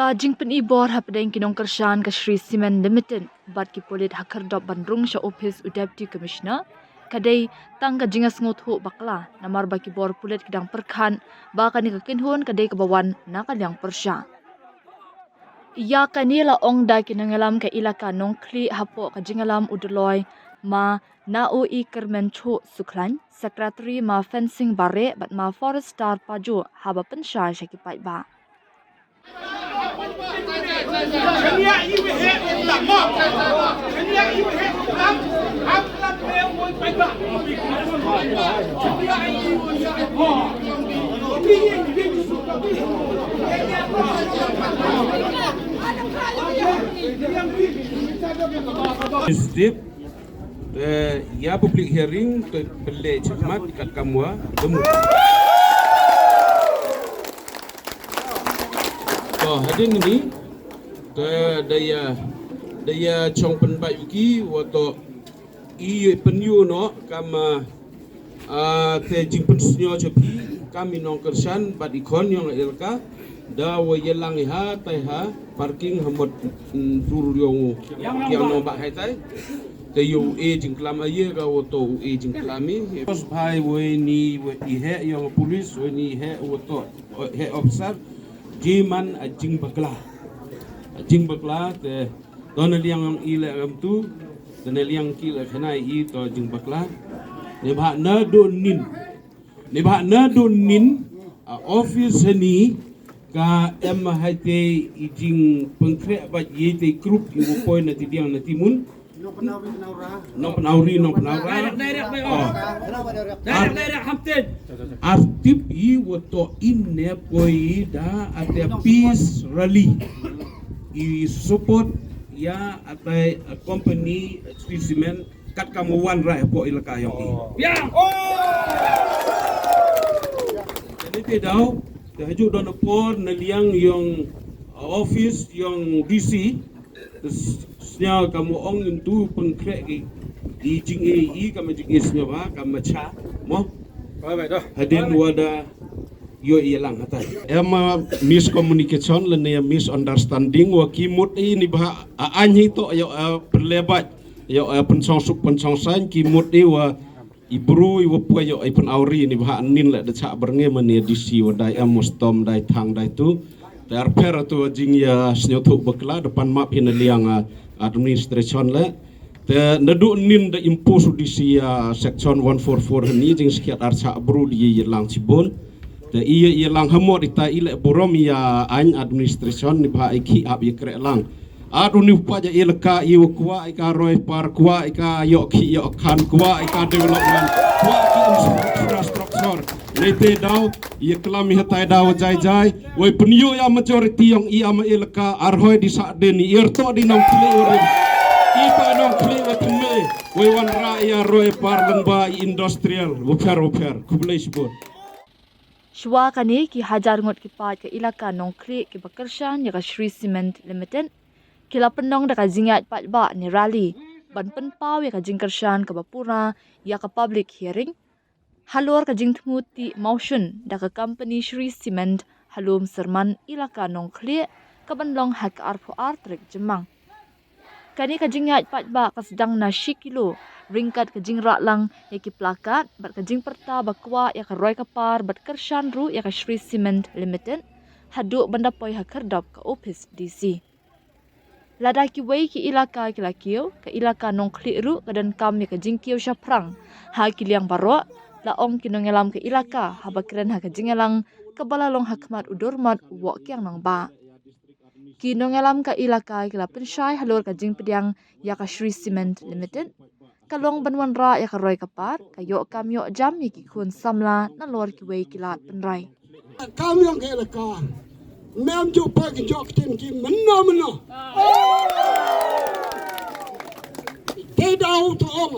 Ka jingpen ibor hapdeng kinong kershan ka Shri Cement Limited bat ki polit hakar dop bandrung sha office u deputy commissioner kadai tang ka jingas ngothu bakla namar baki bor pulit kidang perkhan ba ka ni ka kinhun kadai ka bawan na kalyang persha iaka nila ong da kinangalam ka Elaka Nongkhlieh hapo ka jingalam udloy ma na o I kermen chu suklan secretary ma fencing bare bat ma forest star paju haba pensha shakipai ba Step ya public hearing ke belai cermat kat kamwa demu. Hadin ini ke daya chong penbat yuki wato I penyu no kama te jingpen sunyo cepi kami nong kersan bat ikon yang elka da wayelang iha taiha parking hamot tur yang no bak hai tai te yu jingklam aye ka wato jingklami pos bhai we ni ihe yang polis we ni he wato he officer jiman jing bakla te don liang ile am tu dan liang kila khanai I to jing bakla ne bha na don nin office ni ka em hai te jing pengkre ba ye te group I point na ti diang na timun no penauri direct hamten artip I wato inne poi da ate peace rally I support ya ate company Cement kat kamu wan rai po Elaka yang I jadi te dau te haju don por na liang yang office yang DC snya kamu ong itu pengkrek I jing I kamu jing snya ba kamu cha mo hadin wada yo ialang hatai ema miscommunication lene misunderstanding wa kimut I ni ba anyi to yo perlebat yo pensongsai kimut I wa ibru I wa pu yo ipun auri ni ba nin la de cha bernge mani DC wadai amostom dai thang dai tu ter per tu jing ya snyotu bakla depan map hin liang administration le te nadu nin de impose DC section 144 ni jing sekiat arsa bru di lang cibon te ia lang hamot ita ile borom ya an administration ni ba iki ab ye krek lang adu ni pa ja Elaka I kwa ika roi par kwa ika yo khan kwa ika development kwa ki infrastructure lete daw ye klami hatai daw jai woi penyo ya majority yang I ama Elaka arhoi di sa deni irto di Nongkhlieh urin I pa Nongkhlieh wa tume woi wan ra ya roi par lengba industrial woper kublai sibot Shwa kani ki hajar ngot ki pat ke Elaka Nongkhlieh ki bakershan ya ka Shri Cement Limited kila pendong da ka zingat pat ba ni rally ban penpaw ya ka jingkershan ka bapura ya ka public hearing halor ka jingthmuti motion da ka company Shri Cement halum serman Elaka Nongkhlieh ka banlong hak arpo artrek jemang kani ka jingat pat ba ka sedang na shikilo ringkat ka jingra lang ya ki plakat bat ka jing perta bakwa ya ka roi kapar bat kershan ru ya ka Shri Cement Limited hadu banda poi hakardap ka office DC Lada kiwei ki Elaka kiew ka Elaka Nongkhlieh ru ka donkam ya ka jingkiew shaphrang ha ki liang baro la ong kinongelam ka Elaka haba kren ha ka jingelang ka balalong hakmat udurmat wo kyang nang ba kinongelam ka Elaka kila pensyai halor ka jing pediang ya ka Shri Cement Limited kalong banwan ra ya ka roi kapar ka yo kam yo jam ya ki khun samla na lor kiwei kilat penrai kam yang ke Elaka mem jo pa ki jok tin ki meno te dau to ong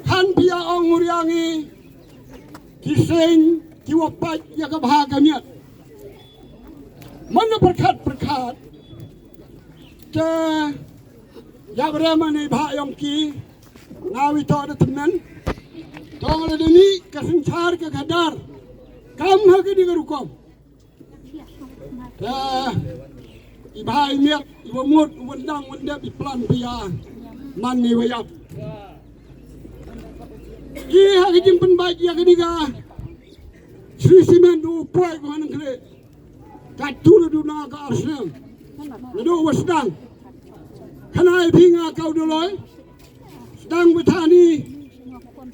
han pia ong uriangi ki sing ki wapat ya ka bahagamnya mana berkat te ya berema ni bha yong ki ngawi to da temen tong le ni ka sinchar ka gadar kam ha ki di rukom Ibahai miat, ibamut, wendang, wendap, iplan pia, mani wayap. Hari jimpen baik yang ketiga, Sri Simen du puai Elaka Nongkhlieh, katul du na ka arsam, nado wasdang, kanai pinga kau doloi, sedang bertani,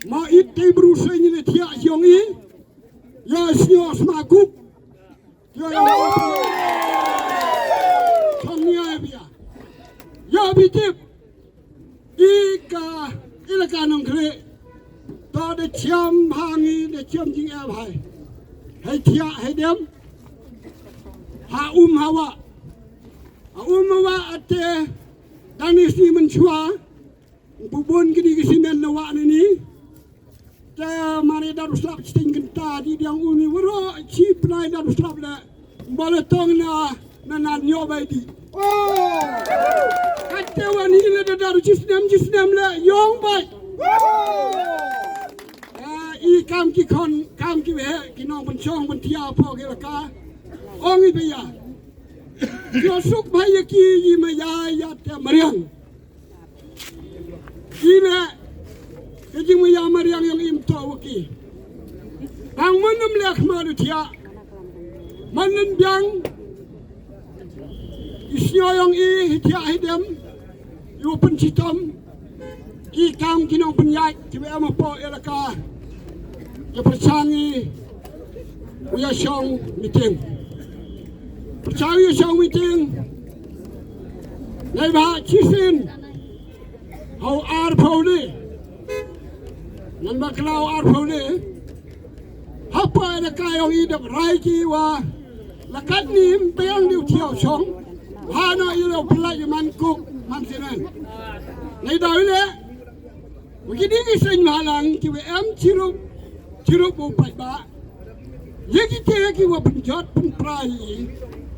ma itu berusaha ni tiak siongi, ya sio semagup, ya Tongia biya. Ya bitip. Ika Elaka Nongkhlieh. Ta de chiam hangi de chiam jing ab hai. Hai tia hai dem. Ha hawa. Ha hawa ate danis ni menchua. Bubun gini kesimen nawa ni. Ta mari darus lap sting genta di diang umi wero chip nai darus lap le. Bole tong na nyobai di. Kata wani le daru jisnam le yong bai. I kam ki we ki nong pen chong pen tia po ke laka. Ongi be ya. Yo suk bai ki yi ma ya te mariang. Ine ke jing ma ya mariang yang im to waki. Ang manam le khma du tia. Manan biang isnyo yang hitia hidem yu pencitom kam kinong penyai tiba amapo Elaka ya percangi uya syong meeting percangi syong meeting nai ba chisin hau ar phone nan ba klau ar phone hapa Elaka yang idap rai ki wa lakat ni mpeang diu tiao syong hana ilo pelai man kuk man sinan nei dau le begini ki sen malang ki we am chiru bu pai ba ye ki te ki wa penjat pen prai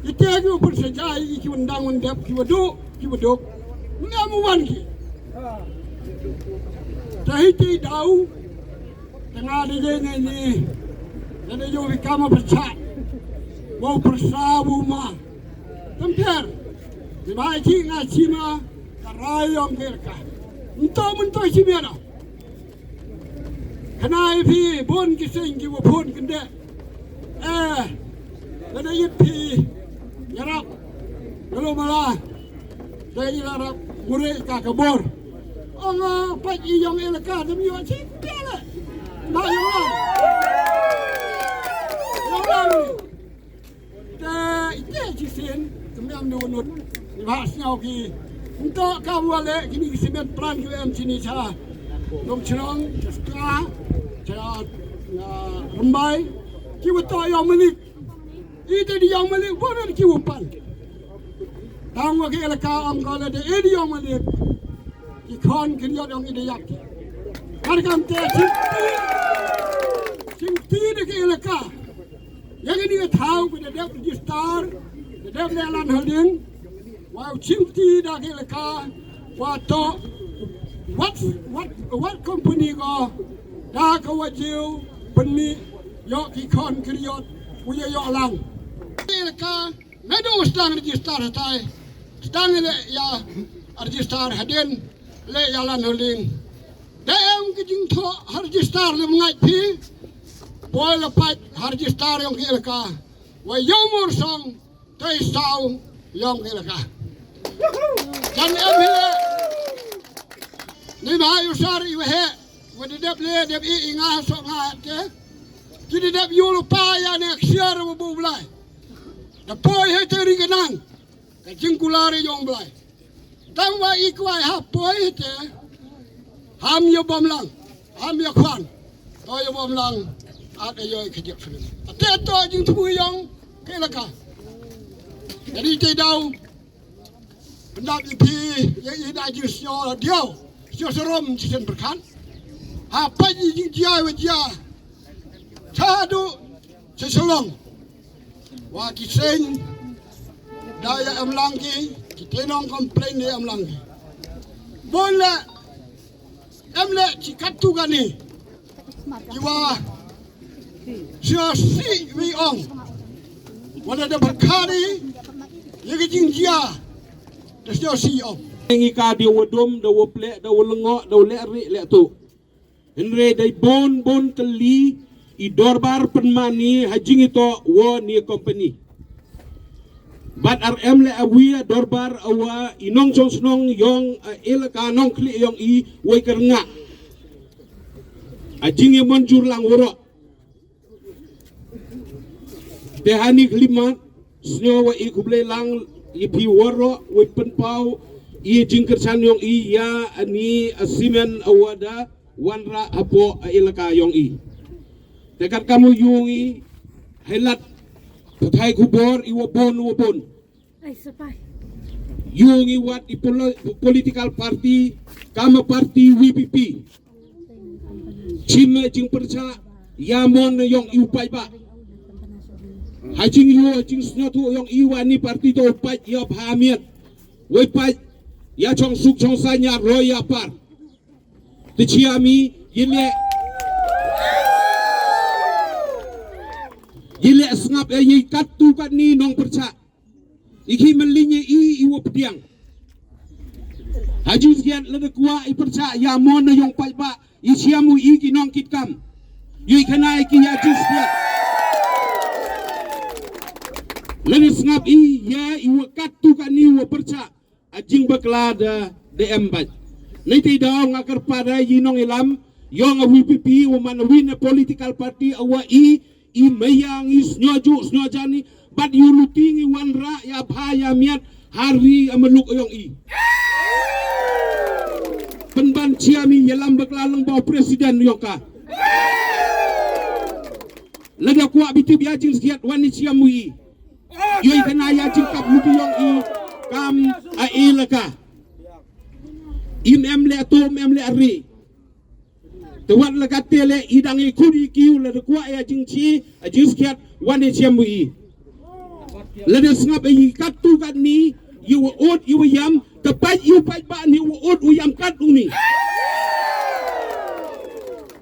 ki te ki wa persajai ki wendang wendap ki waduk ngam wan ki tahi ti dau tengah de ni ada yo ki kama perchat mau persabu ma Temper, di baiki ngacima karayong mereka. Mentau cimiana. Kenai pi bon kiseng kiwa bon kende. Ada yipi yarap. Kalau malah dari yarap murid kakabor. Allah pagi yang Elaka demi yang cinta lah. Bayar. Ite cisin kemiam nunut bahasnya oki untuk kawale kini kisimet peran QM sini cha nom chirong ska cha rembai kiwa to yang melik ite di yang melik bona kiwa pan tang wa ke Elaka am kala de edi yang melik ikon kinyot yang ide yak kar kam te cinti de ke Elaka yang ini tahu pada dia register, dia belalan holding, wow cinti dah Elaka, wato what company go, dah kawajil beni, yok ikon kriot, punya yok lang. Elaka, medo sedang register hatai, sedang le ya register hadin le yalan holding. Dia kejing to register le mengai pi. Boy lepat register yang Elaka, wa yomor song tay sao yang Elaka. Dan emhle ni ba usar iwe he, wa de le de inga so nga te. Jadi de yulu pa ya ne xiar bu blai. Da boy he te rigenang, ka jingkulare yong blai. Tam wa ikwai ha boy te. Ham yo bomlang, ham yo kwan. To yo bomlang ada yo kejap film. Teto jing tubu yang Elaka. Jadi tidau pendak ipi yang ida jing sio dia sio serom cisen berkan. Apa jing dia wajah. Sadu sesolong. Wa kiseng daya amlangki kita nong komplain dia amlangki. Bola amle cikatu gani. Jiwa Sia si wi ong wala da barkari yagi jingkiew da sio si op Ika dia wadom, da waplek, da walengok, da leri lek tu. Henry dai bon teli I dorbar penmani hajing itu wo ni company. But RM le awia dorbar awa inong chong snong yong Elaka Nongkhlieh yong I woi kerengak. Hajing yang manjur lang woro. Tehani klimat snyo woi kublai lang ipi woro woi penpau I jingkersan yong I ya ani asimen awada wanra apo Elaka yong I. Dekat kamu yungi helat pakai kubor iwa bon yungi wat I political party kama party WPP cime jing perca yamon yong iupai ba hajing yu hajing snatu yong iwani party to upai ya hamiat wepai ya chong suk chong sanya roya par ticiami yile Yile sengap ye katu kat ni nong perca. Iki melinye I iwo pediang. Haju sekian lada kuah I perca ya mon yong pai ba I siamu I ki nong kit kam. Yui kenai ki ya jus sekian. Lada sengap I ya iwo katu kat ni iwo perca. Ajing baklada DM bat. Nanti daw ngakar pada yinong ilam yong WPP woman win political party awa I mayang isnyoju snojani but you lutingi wanra ya bhaya miat hari ameluk yong I penban ciami yelam beklalang bawa presiden yoka lada kuak bitib yajing sekiat wani ciamu I yoi kena yajing kap luti yong I kam a Elaka emle atom emle ari Tewat lekat tele idang ikudi kiu lada kuat ya jingci ajing sekiat wane ciamu I lada sengap katu kat ni you od you yam tepat you pai ba ni od yam kat ni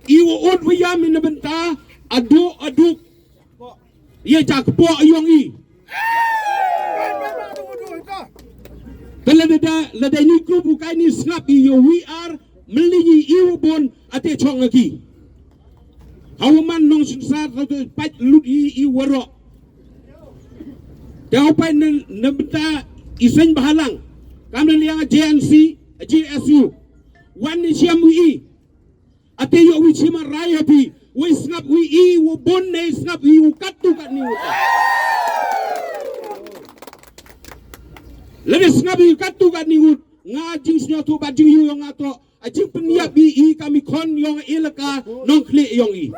you od yam in benta aduk ye jak po yong I lada ni grup bukai ni sengap we are melihi iu bon ate chong lagi. Hawaman nong sunsar satu pat lut I waro. Kau pai nembeta isen bahalang. Kami liang JNC, GSU. Wan ni siamu I. Ate yo wichima raya pi. We snap we I wo bon ne snap I wo katu kat ni. Lede snap I katu kat ni ngajing snyo tu bajing yu yang ato. Ajing peniap I kami kon yong Elaka Nongkhlieh yong I.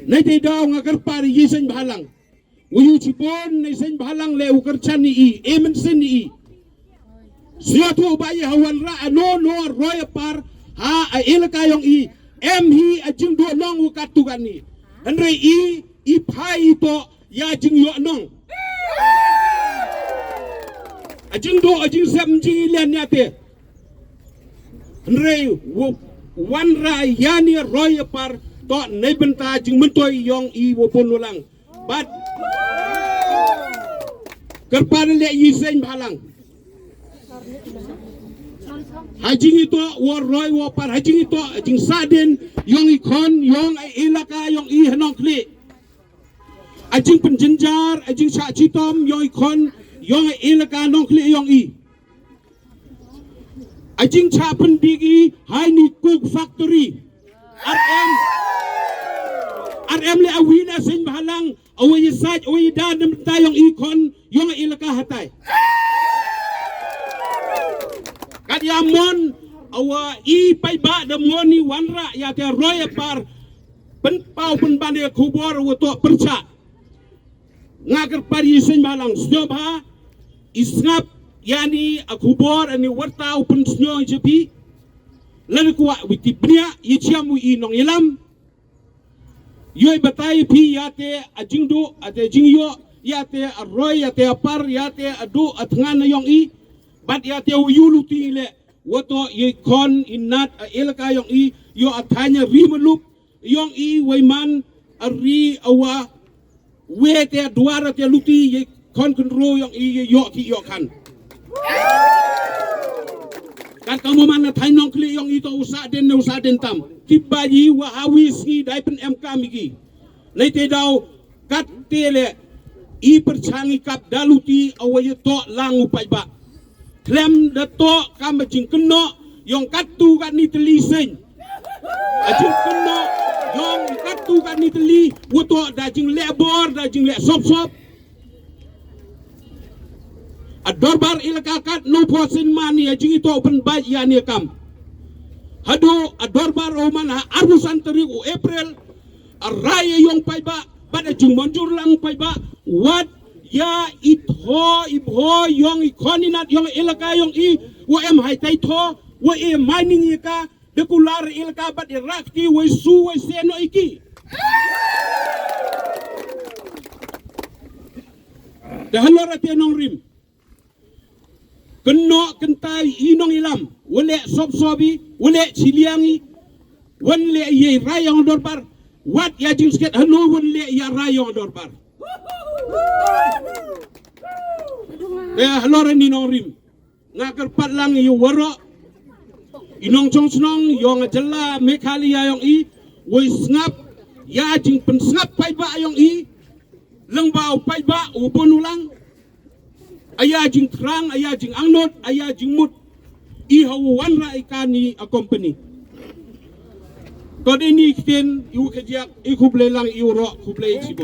Nanti daw ngakar pari yisen bahalang. Wuyu cipon yisen bahalang le ukar chan I. Emen sen I. Suatu bayi hawan ra no roya par ha Elaka yong I. Hi ajing do nong ukatu kan ni. Andre I pai to ya jing yo nong. Ajing do ajing sem jing lian yate. Andre wan ra yani roy par to nei benta jing mentoy yong I wo pon ulang. But kerpan le yisen balang. Hajing itu wo roy wo par hajing itu ajing saden yong ikon yong Elaka yong I Nongkhlieh. Ajing penjenjar ajing sak citom yong ikon yong Elaka Nongkhlieh yong I. Ajing cha pendigi hai ni cook factory. RM le awina sen bahalang awai saj awai dan tayong ikon yong Elaka hatai. Kat yamon awa I pai ba de moni wanra ya te roya par penpau penbande kubor woto perca. Ngakar pari sen bahalang snobha isngap yani akubor ani warta open snyo jepi lalu kuat witibnia yichiamu I nong ilam yoi batai pi yate ajingdo ate jingyo yate arroy yate apar yate adu atngan yong I bat yate uyulu tingle woto yikon inat Elaka yong I yo atanya rimelup yong I waiman ari awa we te duara te luti ye kon control yang i yo ki yo kan kan kamu mana Thai Nongkhlieh yang itu usaha den tam kibayi wa awis ni dai pen MK migi nei te dau kat tele i perchangi kap daluti awaye to langu pai ba klem da to kam jing keno yang katu kan ni teliseng ajing keno yang katu kan ni teli woto da jing lebor da jing le sop adorbar ilaka kat no posin mani ajing itu open baj ya ni kam hado adorbar oman arusan teri u April araya yang pai ba pada jing monjur lang pai ba what ya ibho yang ikoninat yang ilaka yang i wa em hai tai tho wa e mining ika de kular ilaka bat irakti wa su wa seno iki dah halora te nong rim keno kentai inong ilam wale sobi wale chiliangi wale ye rayong dorbar wat ya jing sket halo wale ya rayong dorbar halora ni nong rim ngakar patlang yu waro inong chong snong yong jela Meghalaya yong i woi snap ya jing pen snap pai ba yong i lengbau pai ba ubon ulang aya jing krang aya jing angnot aya jing mut i hawan ra ikani a company kod ini kiten iu kejak i kuble lang iu ro kuble sibon